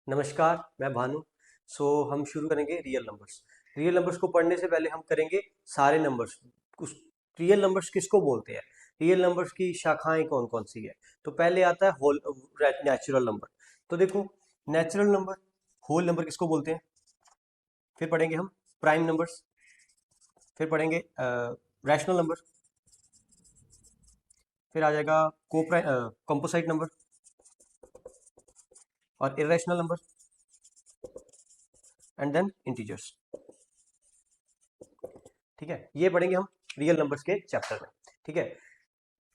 नमस्कार, मैं भानु। हम शुरू करेंगे रियल नंबर्स। रियल नंबर्स को पढ़ने से पहले हम करेंगे सारे नंबर्स। उस रियल नंबर्स किसको बोलते हैं, रियल नंबर्स की शाखाएं कौन कौन सी है। तो पहले आता है होल नेचुरल नंबर। तो देखो, नेचुरल नंबर, होल नंबर किसको बोलते हैं। फिर पढ़ेंगे हम प्राइम नंबर्स, फिर पढ़ेंगे रैशनल नंबर, फिर आ जाएगा कंपोजिट नंबर और irrational number and then integers. ठीक है, ये पढ़ेंगे हम रियल नंबर्स के चैप्टर में। ठीक है,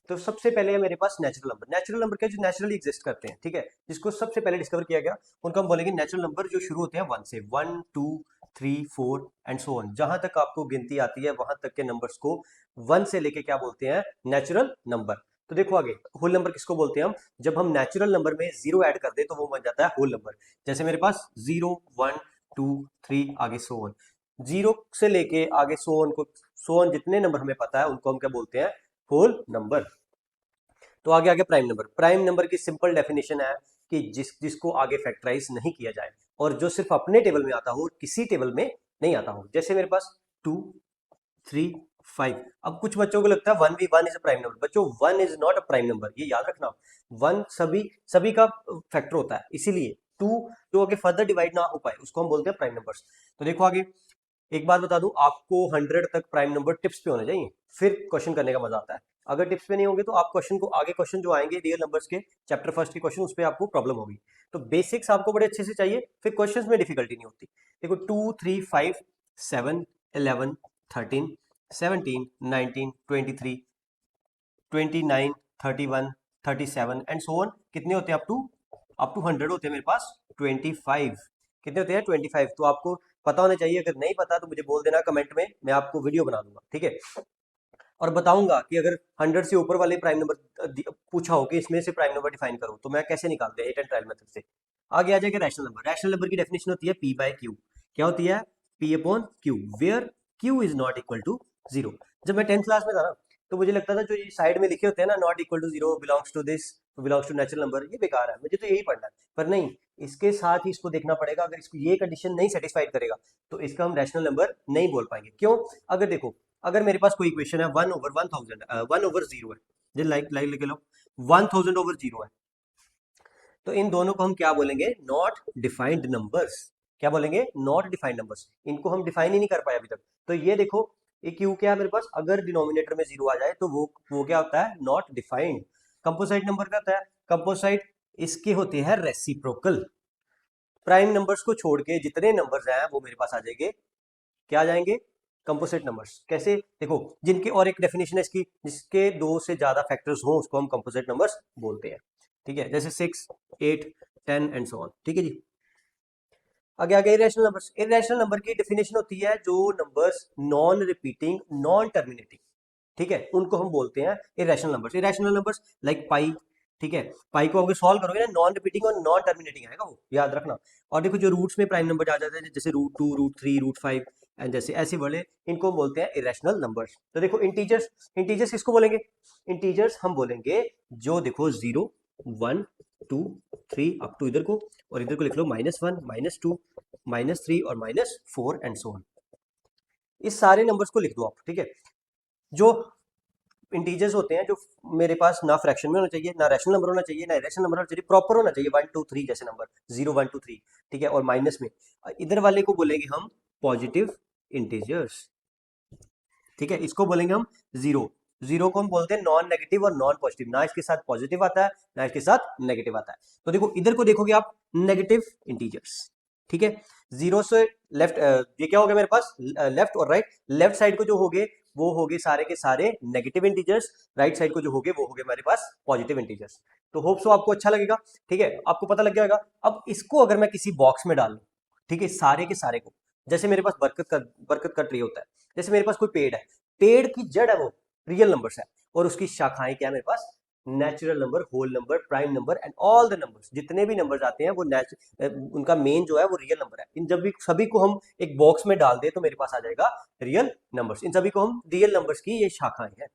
तो सबसे पहले है मेरे पास नेचुरल नंबर। नेचुरल नंबर क्या, जो नेचुरली एग्जिस्ट करते हैं। ठीक है, जिसको सबसे पहले डिस्कवर किया गया उनको हम बोलेंगे नेचुरल नंबर, जो शुरू होते हैं 1 से। 1 2 3 4 एंड सो ऑन, जहां तक आपको गिनती आती है वहां तक के नंबर्स को 1 से लेके क्या बोलते हैं, नेचुरल नंबर। तो देखो आगे, होल नंबर किसको बोलते हैं हम, जब हम नेचुरल नंबर में जीरो ऐड कर दे तो वो बन जाता है होल नंबर। जैसे मेरे पास 0 1 2 3 आगे सो ऑन, जीरो से लेके आगे सो ऑन को, सो ऑन जितने नंबर हमें पता है उनको हम क्या बोलते हैं, होल नंबर। तो आगे आगे प्राइम नंबर। प्राइम नंबर की सिंपल डेफिनेशन है कि जिसको आगे फैक्टराइज नहीं किया जाए और जो सिर्फ अपने टेबल में आता हो, किसी टेबल में नहीं आता हो। जैसे मेरे पास 2 3 5। अब कुछ बच्चों को लगता है 1 भी 1 इज अ प्राइम नंबर। बच्चों, 1 is not a prime number, ये याद रखना। 1 सभी सभी का फैक्टर होता है, इसीलिए 2 जो आगे फर्दर डिवाइड ना हो पाए उसको हम बोलते हैं प्राइम नंबर्स। तो देखो आगे, एक बात बता दूं आपको, 100 तक प्राइम नंबर टिप्स पे होने चाहिए, फिर क्वेश्चन करने का मजा आता है। अगर टिप्स पे नहीं होंगे तो आप क्वेश्चन को, आगे क्वेश्चन जो आएंगे रियल नंबर्स के चैप्टर फर्स्ट के क्वेश्चन, उस पर आपको प्रॉब्लम होगी। तो बेसिक्स आपको बड़े अच्छे से चाहिए, फिर क्वेश्चंस में डिफिकल्टी नहीं होती। देखो 2 3 5 7 11 13 17 19 23 29 31 37 एंड सो ऑन। कितने होते हैं अप टू 100 होते हैं मेरे पास 25। कितने होते हैं 25। तो आपको पता होना चाहिए, अगर नहीं पता तो मुझे बोल देना कमेंट में, मैं आपको वीडियो बना दूंगा। ठीक है, और बताऊंगा कि अगर 100 से ऊपर वाले प्राइम नंबर पूछा हो कि इसमें से प्राइम नंबर डिफाइन करो तो मैं कैसे निकालते हैं, 8 एंड ट्रायल मेथड से। आगे आ जाएगा रैशनल नंबर। रैशनल नंबर की डेफिनेशन होती है पी बाय क्यू। क्या होती है, P upon Q, where Q is not equal to 0। जब मैं 10th क्लास में था ना, तो मुझे लगता था जो ये साइड में लिखे होते हैं ना, not equal to 0, belongs to this, belongs to natural number, ये बेकार है, मुझे तो यही पढ़ना है। पर नहीं, इसके साथ ही इसको देखना पड़ेगा। अगर इसको ये कंडीशन नहीं सेटिस्फाइड करेगा तो इसका हम रैशनल नंबर नहीं बोल पाएंगे। क्यों, अगर देखो, अगर मेरे पास कोई इक्वेशन है 1/1000, 1/0 है, जो लाइक लाइक लिख लो, 1000/0 है, तो इन दोनों को हम क्या बोलेंगे, नॉट डिफाइंड नंबर्स। क्या बोलेंगे, नॉट डिफाइंड नंबर्स। इनको हम डिफाइन ही नहीं कर पाए अभी तक। तो ये देखो, ये क्यू क्या है मेरे पास, अगर डिनोमिनेटर में 0 आ जाए तो वो क्या होता है, नॉट डिफाइंड। कंपोजिट नंबर क्या होता है, कंपोजिट इसके होते हैं रेसिप्रोकल। प्राइम नंबर्स को छोड़ के जितने नंबर्स हैं वो मेरे पास आ जाएंगे, क्या आ जाएंगे, कंपोजिट नंबर्स। कैसे, देखो, जिनके, और एक डेफिनेशन है इसकी, जिसके 2 से ज्यादा फैक्टर्स हो उसको हम कंपोजिट नंबर्स बोलते हैं। ठीक है, जैसे 6 8 10 एंड सो ऑन। ठीक है जी, आगे आगे इरेशनल नंबर्स। इरेशनल नंबर की डेफिनेशन होती है जो numbers non repeating, non terminating, ठीक है, उनको हम बोलते हैं irrational numbers. Irrational numbers like pi. ठीक है, पाई को अगर सॉल्व करोगे ना, नॉन रिपीटिंग और नॉन टर्मिनेटिंग आएगा, वो याद रखना। और देखो, जो रूट्स में प्राइम नंबर आ जाते हैं, जैसे √2 √3 √5 एंड जैसे ऐसे वाले, इनको हम बोलते हैं इरेशनल नंबर्स। तो देखो इंटीजर्स, इंटीजर्स किसको बोलेंगे, इंटीजर्स हम बोलेंगे जो, देखो 0 1 2 3 अप टू इधर को, और इधर को लिख लो -1 -2 -3 और -4 एंड सो ऑन। इस सारे नंबर्स को लिख दो आप। ठीक है, जो इंटीजर्स होते हैं, जो मेरे पास ना फ्रैक्शन में होना चाहिए, ना रैशनल नंबर होना चाहिए, ना इरेशनल नंबर होना चाहिए, प्रॉपर होना चाहिए 1 2 3 जैसे नंबर, 0 1 2 3। ठीक है, और माइनस में इधर वाले को बोलेंगे हम पॉजिटिव इंटीजर्स। ठीक है, इसको बोलेंगे हम जीरो। जीरो को हम बोलते हैं नॉन नेगेटिव और नॉन पॉजिटिव, ना इसके साथ पॉजिटिव आता है ना इसके साथ नेगेटिव आता है। तो देखो इधर को देखोगे आप, नेगेटिव इंटीजर्स। ठीक है, जीरो से लेफ्ट, ये क्या हो गया मेरे पास, लेफ्ट और राइट। लेफ्ट साइड को जो हो गए वो हो गए सारे के सारे नेगेटिव इंटीजर्स, राइट साइड को जो हो गए वो हो गए हमारे पास पॉजिटिव इंटीजर्स। तो होप सो आपको अच्छा लगेगा। ठीक है, आपको पता लग जाएगा। अब इसको अगर मैं किसी बॉक्स में डाल लूं, ठीक है, सारे के सारे को, जैसे मेरे पास बरकत का ट्री होता है, जैसे मेरे पास कोई पेड़ है, पेड़ की जड़ है वो रियल नंबर्स है, और उसकी शाखाएं क्या है मेरे पास, natural number, whole number, prime number and all the numbers. जितने भी नंबर्स आते हैं वो उनका मेन जो है वो रियल नंबर है। इन जब भी सभी को हम एक बॉक्स में डाल दे तो मेरे पास आ जाएगा रियल नंबर्स। इन सभी को हम रियल नंबर्स की ये शाखाएं हैं।